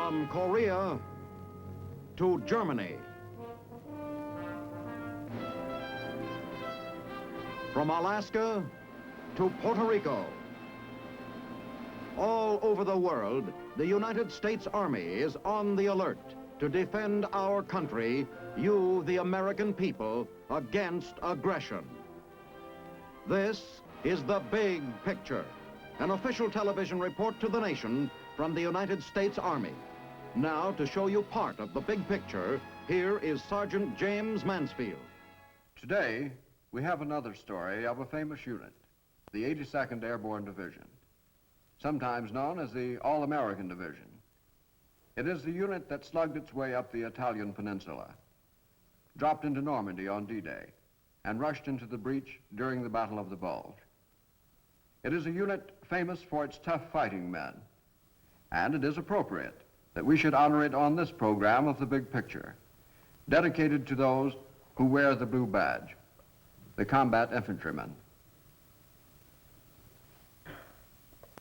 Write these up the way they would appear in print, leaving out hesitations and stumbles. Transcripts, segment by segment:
From Korea to Germany. From Alaska to Puerto Rico. All over the world, the United States Army is on the alert to defend our country, you, the American people, against aggression. This is The Big Picture, an official television report to the nation from the United States Army. Now, to show you part of the big picture, here is Sergeant James Mansfield. Today, we have another story of a famous unit, the 82nd Airborne Division, sometimes known as the All-American Division. It is the unit that slugged its way up the Italian peninsula, dropped into Normandy on D-Day, and rushed into the breach during the Battle of the Bulge. It is a unit famous for its tough fighting men, and it is appropriate that we should honor it on this program of The Big Picture, dedicated to those who wear the blue badge, the combat infantrymen.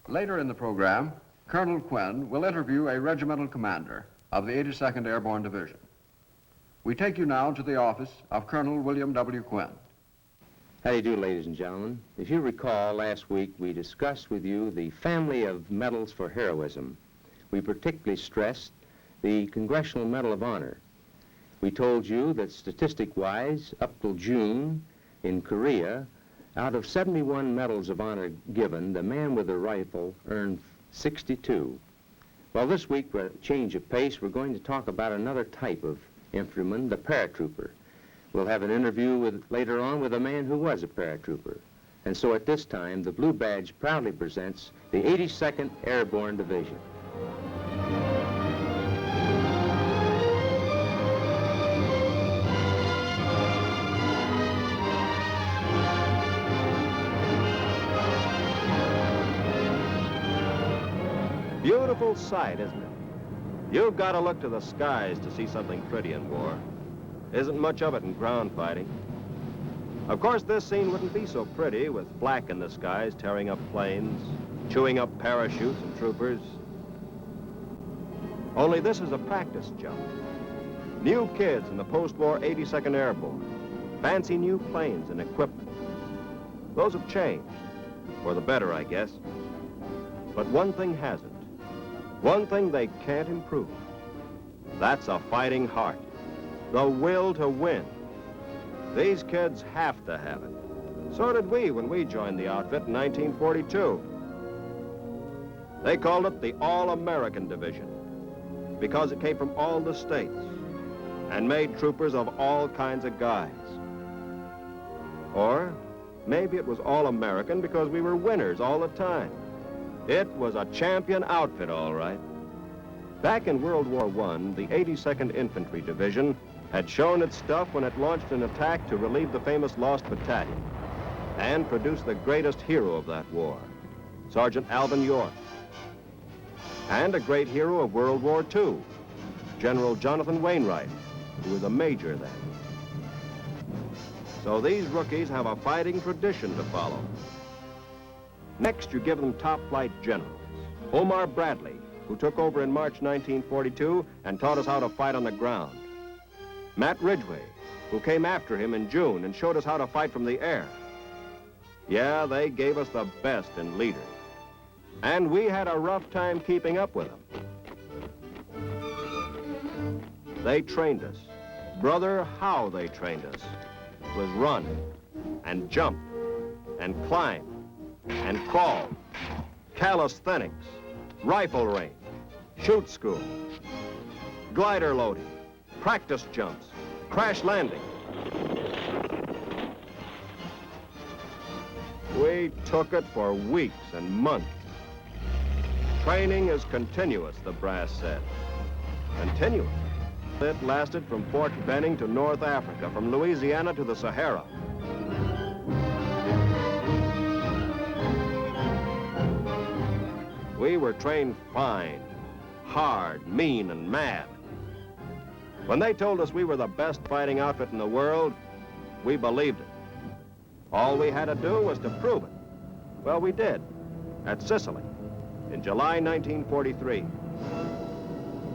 Later in the program, Colonel Quinn will interview a regimental commander of the 82nd Airborne Division. We take you now to the office of Colonel William W. Quinn. How do you do, ladies and gentlemen? If you recall, last week we discussed with you the family of medals for heroism. We particularly stressed the Congressional Medal of Honor. We told you that statistic-wise, up till June in Korea, out of 71 medals of honor given, the man with the rifle earned 62. Well, this week, for a change of pace, we're going to talk about another type of infantryman, the paratrooper. We'll have an interview later on with a man who was a paratrooper. And so at this time, the Blue Badge proudly presents the 82nd Airborne Division. Beautiful sight, isn't it? You've got to look to the skies to see something pretty in war. Isn't much of it in ground fighting. Of course, this scene wouldn't be so pretty with flak in the skies tearing up planes, chewing up parachutes and troopers. Only this is a practice jump. New kids in the post-war 82nd Airborne. Fancy new planes and equipment. Those have changed. For the better, I guess. But one thing hasn't. One thing they can't improve. That's a fighting heart. The will to win. These kids have to have it. So did we when we joined the outfit in 1942. They called it the All-American Division because it came from all the states and made troopers of all kinds of guys. Or maybe it was All-American because we were winners all the time. It was a champion outfit, all right. Back in World War I, the 82nd Infantry Division had shown its stuff when it launched an attack to relieve the famous Lost Battalion and produced the greatest hero of that war, Sergeant Alvin York. And a great hero of World War II, General Jonathan Wainwright, who was a major then. So these rookies have a fighting tradition to follow. Next, you give them top-flight generals. Omar Bradley, who took over in March 1942 and taught us how to fight on the ground. Matt Ridgway, who came after him in June and showed us how to fight from the air. Yeah, they gave us the best in leaders. And we had a rough time keeping up with them. They trained us. Brother, how they trained us was run and jump and climb and crawl, calisthenics, rifle range, shoot school, glider loading, practice jumps, crash landing. We took it for weeks and months. Training is continuous, the brass said. Continuous. It lasted from Fort Benning to North Africa, from Louisiana to the Sahara. We were trained fine, hard, mean, and mad. When they told us we were the best fighting outfit in the world, we believed it. All we had to do was to prove it. Well, we did, at Sicily, in July 1943.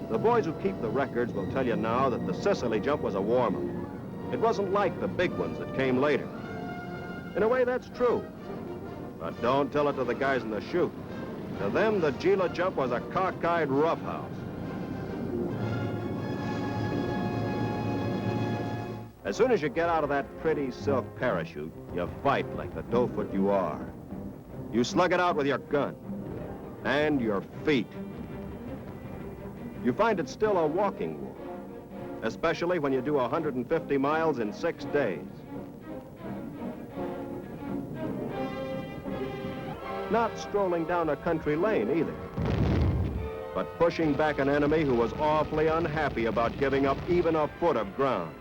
The boys who keep the records will tell you now that the Sicily jump was a warm-up. It wasn't like the big ones that came later. In a way, that's true. But don't tell it to the guys in the chute. To them, the Gila jump was a cockeyed roughhouse. As soon as you get out of that pretty silk parachute, you fight like the doughfoot you are. You slug it out with your gun and your feet. You find it still a walking war, especially when you do 150 miles in 6 days. Not strolling down a country lane either, but pushing back an enemy who was awfully unhappy about giving up even a foot of ground.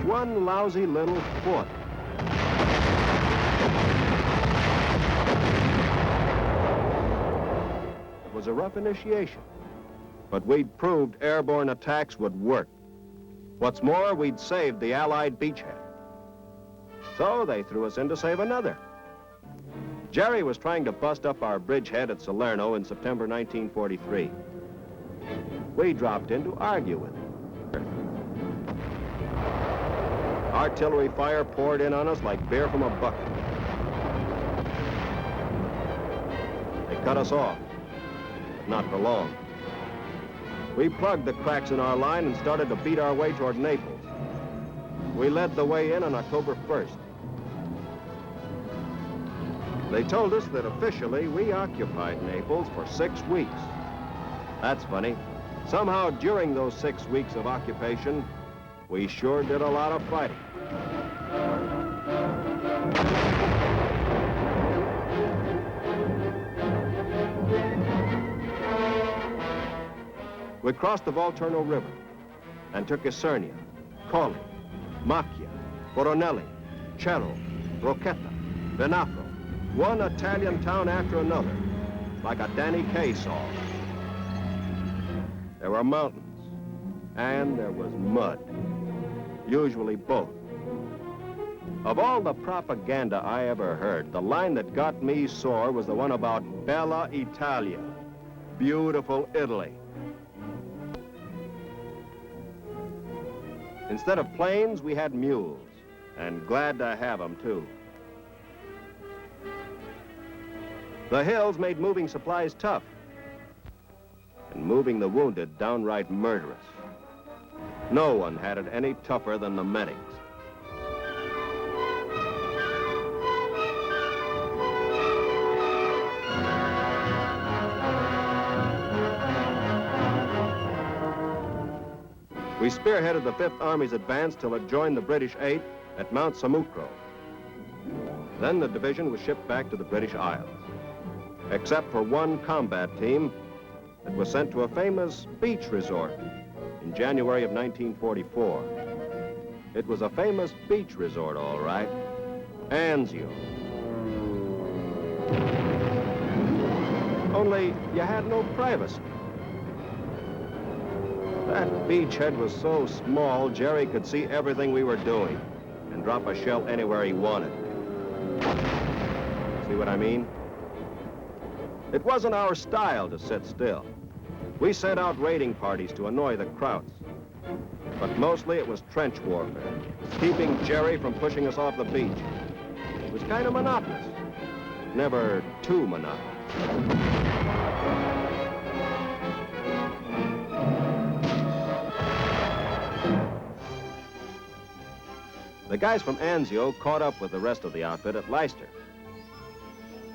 One lousy little foot. It was a rough initiation, but we'd proved airborne attacks would work. What's more, we'd saved the Allied beachhead. So they threw us in to save another. Jerry was trying to bust up our bridgehead at Salerno in September 1943. We dropped in to argue with him. Artillery fire poured in on us like beer from a bucket. They cut us off, but not for long. We plugged the cracks in our line and started to beat our way toward Naples. We led the way in on October 1st. They told us that officially we occupied Naples for 6 weeks. That's funny. Somehow during those 6 weeks of occupation, we sure did a lot of fighting. We crossed the Volturno River and took Isernia, Colli, Macchia, Coronelli, Cerro, Rocchetta, Venafro, one Italian town after another, like a Danny Kaye song. There were mountains, and there was mud, usually both. Of all the propaganda I ever heard, the line that got me sore was the one about Bella Italia, beautiful Italy. Instead of planes, we had mules, and glad to have them, too. The hills made moving supplies tough, and moving the wounded downright murderous. No one had it any tougher than the medics. We spearheaded the 5th Army's advance till it joined the British 8th at Mount Samucro. Then the division was shipped back to the British Isles, except for one combat team that was sent to a famous beach resort in January of 1944. It was a famous beach resort, all right, Anzio. Only you had no privacy. That beachhead was so small, Jerry could see everything we were doing and drop a shell anywhere he wanted. See what I mean? It wasn't our style to sit still. We sent out raiding parties to annoy the Krauts. But mostly it was trench warfare, keeping Jerry from pushing us off the beach. It was kind of monotonous. Never too monotonous. The guys from Anzio caught up with the rest of the outfit at Leicester.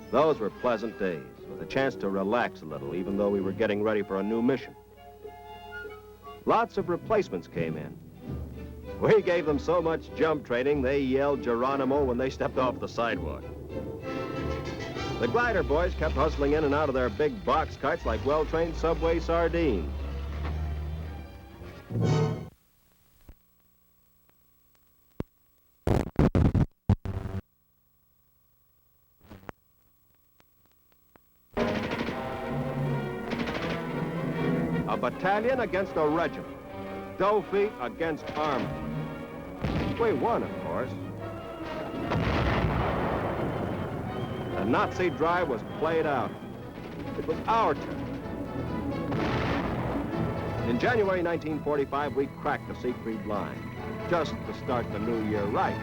Those were pleasant days, with a chance to relax a little, even though we were getting ready for a new mission. Lots of replacements came in. We gave them so much jump training, they yelled Geronimo when they stepped off the sidewalk. The glider boys kept hustling in and out of their big box kites like well-trained subway sardines. A battalion against a regiment. Dough feet against army. We won, of course. The Nazi drive was played out. It was our turn. In January 1945, we cracked the Siegfried Line, just to start the new year right.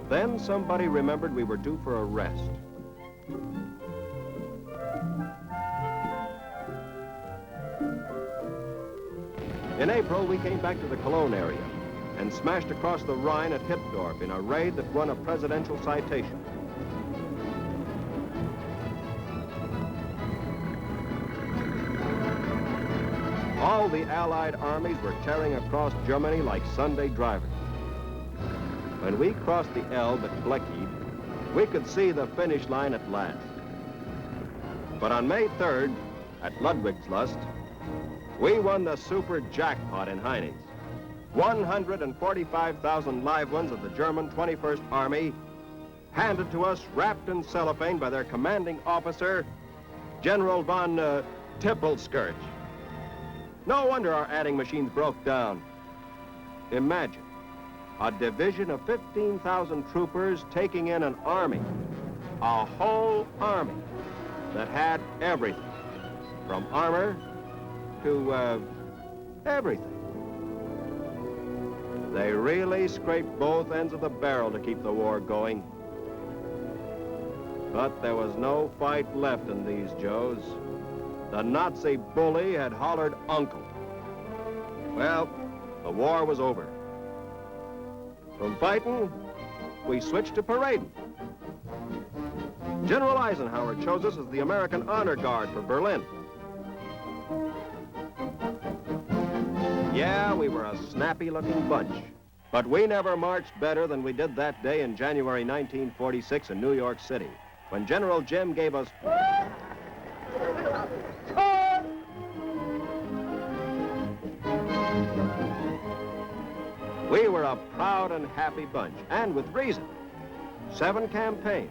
Then somebody remembered we were due for a rest. In April, we came back to the Cologne area and smashed across the Rhine at Hippdorf in a raid that won a presidential citation. All the Allied armies were tearing across Germany like Sunday drivers. When we crossed the Elbe at Bleckheath, we could see the finish line at last. But on May 3rd, at Ludwigslust, we won the super jackpot in Heine's. 145,000 live ones of the German 21st Army, handed to us wrapped in cellophane by their commanding officer, General von Tippelskirch. No wonder our adding machines broke down. Imagine a division of 15,000 troopers taking in an army, a whole army that had everything, from armor to everything. They really scraped both ends of the barrel to keep the war going. But there was no fight left in these Joes. The Nazi bully had hollered uncle. Well, the war was over. From fighting, we switched to parading. General Eisenhower chose us as the American Honor Guard for Berlin. Yeah, we were a snappy-looking bunch, but we never marched better than we did that day in January 1946 in New York City, when General Jim gave us... We were a proud and happy bunch, and with reason. 7 campaigns,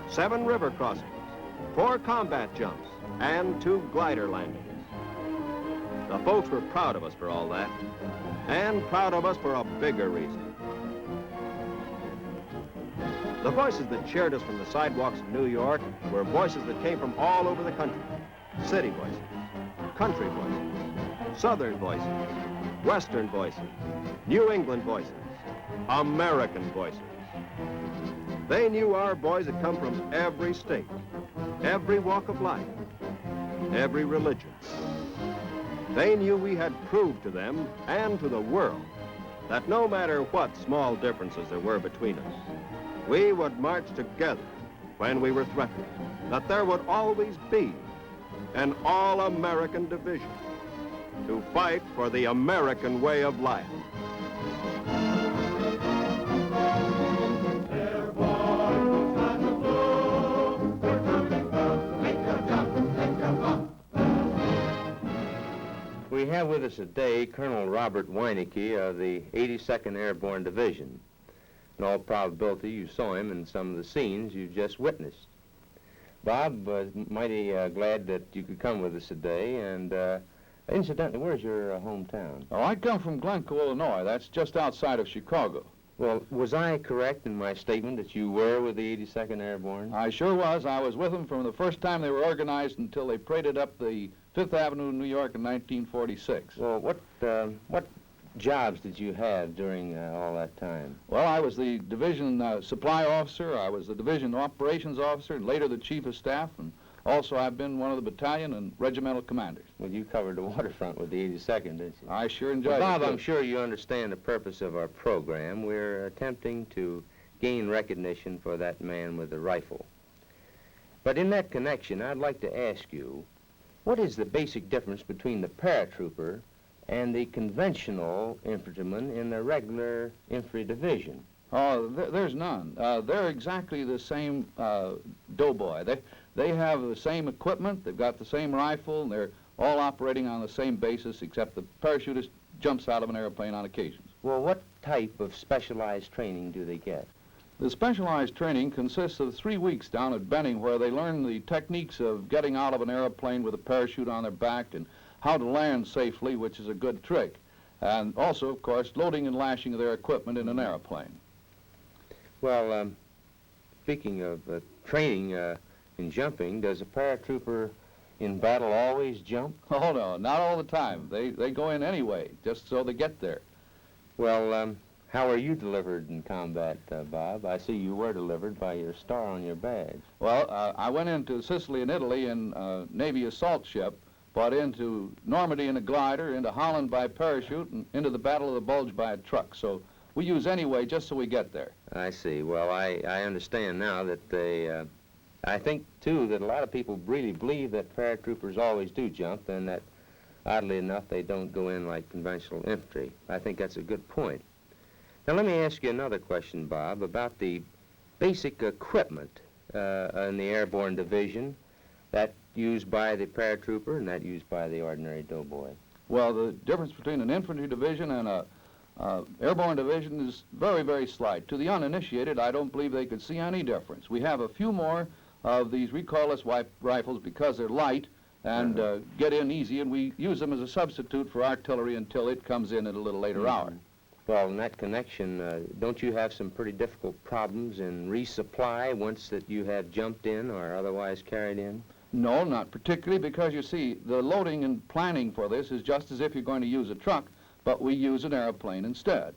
7 river crossings, 4 combat jumps, and 2 glider landings. The folks were proud of us for all that, and proud of us for a bigger reason. The voices that cheered us from the sidewalks of New York were voices that came from all over the country. City voices, country voices, southern voices, western voices, New England voices, American voices. They knew our boys had come from every state, every walk of life, every religion. They knew we had proved to them and to the world that no matter what small differences there were between us, we would march together when we were threatened, that there would always be an all-American division to fight for the American way of life. We have with us today Colonel Robert Weinecke of the 82nd Airborne Division. In all probability, you saw him in some of the scenes you've just witnessed. Bob, mighty glad that you could come with us today, and incidentally, where's your hometown? Oh, I come from Glencoe, Illinois. That's just outside of Chicago. Well, was I correct in my statement that you were with the 82nd Airborne? I sure was. I was with them from the first time they were organized until they paraded up the 5th Avenue in New York in 1946. Well, what jobs did you have during all that time? Well, I was the division supply officer. I was the division operations officer, and later the chief of staff, and also I've been one of the battalion and regimental commanders. Well, you covered the waterfront with the 82nd, didn't you? I sure enjoyed it. Bob, I'm sure you understand the purpose of our program. We're attempting to gain recognition for that man with the rifle. But in that connection, I'd like to ask you, what is the basic difference between the paratrooper and the conventional infantryman in the regular infantry division? Oh, there's none. They're exactly the same doughboy. They have the same equipment, they've got the same rifle, and they're all operating on the same basis, except the parachutist jumps out of an airplane on occasions. Well, what type of specialized training do they get? The specialized training consists of 3 weeks down at Benning, where they learn the techniques of getting out of an airplane with a parachute on their back and how to land safely, which is a good trick. And also, of course, loading and lashing of their equipment in an airplane. Well, speaking of training in jumping, does a paratrooper in battle always jump? Oh, no, not all the time. They go in anyway, just so they get there. Well, how are you delivered in combat, Bob? I see you were delivered by your star on your badge. Well, I went into Sicily and Italy in a Navy assault ship, but into Normandy in a glider, into Holland by parachute, and into the Battle of the Bulge by a truck. So we use anyway just so we get there. I see. Well, I understand now that they, I think, too, that a lot of people really believe that paratroopers always do jump, and that, oddly enough, they don't go in like conventional infantry. I think that's a good point. Now, let me ask you another question, Bob, about the basic equipment in the Airborne Division, that used by the paratrooper and that used by the ordinary doughboy. Well, the difference between an infantry division and a airborne division is very, very slight. To the uninitiated, I don't believe they could see any difference. We have a few more of these recoilless rifles because they're light and get in easy, and we use them as a substitute for artillery until it comes in at a little later hour. Well, in that connection, don't you have some pretty difficult problems in resupply once that you have jumped in or otherwise carried in? No, not particularly, because you see, the loading and planning for this is just as if you're going to use a truck, but we use an airplane instead.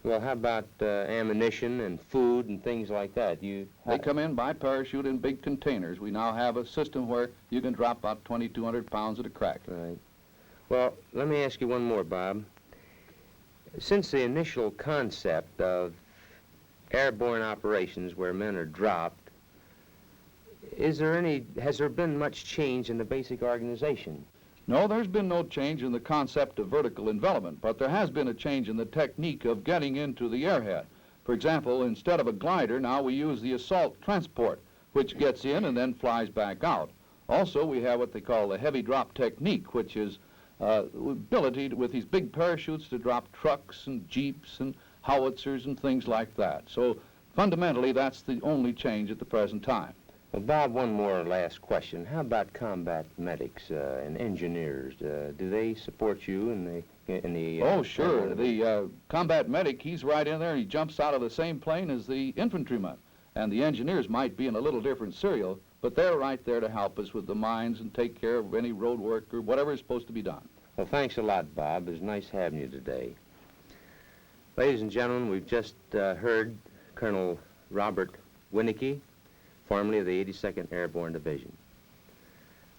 Well, how about ammunition and food and things like that? They come in by parachute in big containers. We now have a system where you can drop about 2,200 pounds at a crack. Right. Well, let me ask you one more, Bob. Since the initial concept of airborne operations where men are dropped, has there been much change in the basic organization? No, there's been no change in the concept of vertical envelopment, but there has been a change in the technique of getting into the airhead. For example, instead of a glider, now we use the assault transport, which gets in and then flies back out. Also, we have what they call the heavy drop technique, which is ability with these big parachutes to drop trucks and jeeps and howitzers and things like that. So fundamentally, that's the only change at the present time. Well, Bob, one more last question. How about combat medics and engineers? Do they support you in the Oh, sure. The combat medic, he's right in there. He jumps out of the same plane as the infantryman. And the engineers might be in a little different serial, but they're right there to help us with the mines and take care of any road work or whatever is supposed to be done. Well, thanks a lot, Bob. It was nice having you today. Ladies and gentlemen, we've just heard Colonel Robert Winnicke, formerly of the 82nd Airborne Division.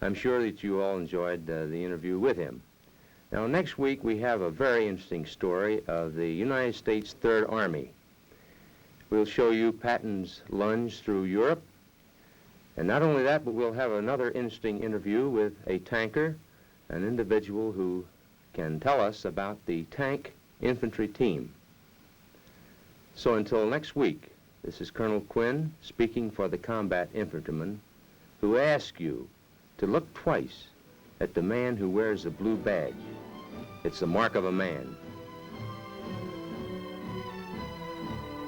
I'm sure that you all enjoyed the interview with him. Now, next week we have a very interesting story of the United States Third Army. We'll show you Patton's lunge through Europe. And not only that, but we'll have another interesting interview with a tanker, an individual who can tell us about the tank infantry team. So until next week, this is Colonel Quinn speaking for the combat infantryman who asks you to look twice at the man who wears the blue badge. It's the mark of a man.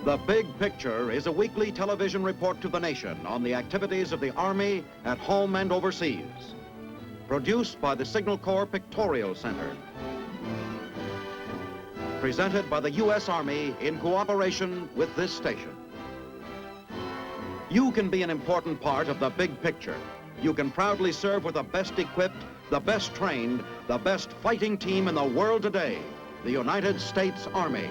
The Big Picture is a weekly television report to the nation on the activities of the Army at home and overseas. Produced by the Signal Corps Pictorial Center. Presented by the U.S. Army in cooperation with this station. You can be an important part of the big picture. You can proudly serve with the best equipped, the best trained, the best fighting team in the world today, the United States Army.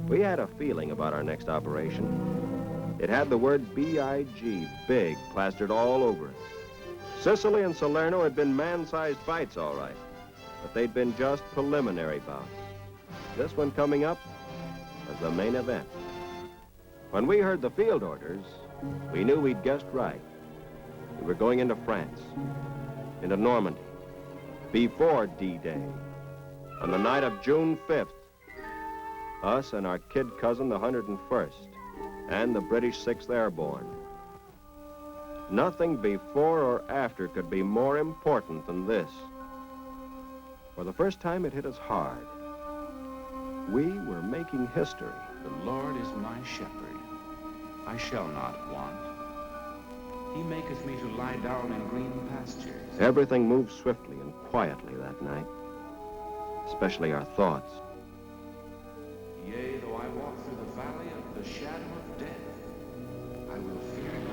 We had a feeling about our next operation. It had the word B-I-G, big, plastered all over it. Sicily and Salerno had been man-sized fights, all right, but they'd been just preliminary bouts. This one coming up was the main event. When we heard the field orders, we knew we'd guessed right. We were going into France, into Normandy, before D-Day, on the night of June 5th. Us and our kid cousin, the 101st, and the British 6th Airborne. Nothing before or after could be more important than this. For the first time, it hit us hard. We were making history. The Lord is my shepherd. I shall not want. He maketh me to lie down in green pastures. Everything moved swiftly and quietly that night, especially our thoughts. Yea, though I walk through the valley of the shadow of death, I will fear no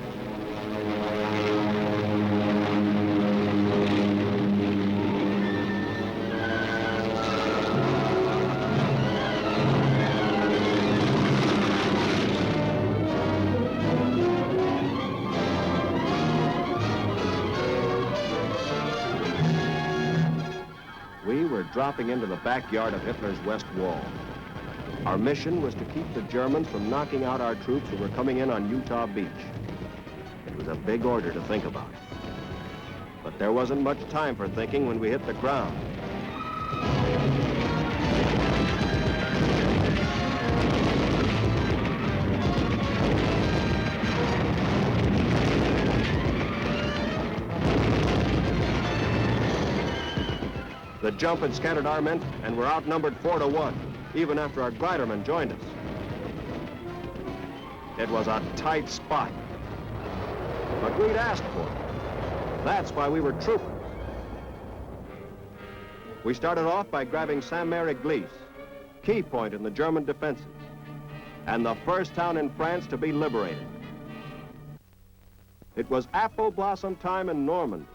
We were dropping into the backyard of Hitler's West Wall. Our mission was to keep the Germans from knocking out our troops who were coming in on Utah Beach. It was a big order to think about. But there wasn't much time for thinking when we hit the ground. The jump had scattered our men, and we're outnumbered 4 to 1, even after our glidermen joined us. It was a tight spot, but we'd asked for it. That's why we were troopers. We started off by grabbing Saint-Mary-Glisse, key point in the German defenses, and the first town in France to be liberated. It was apple blossom time in Normandy,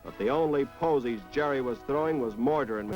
but the only posies Jerry was throwing was mortar and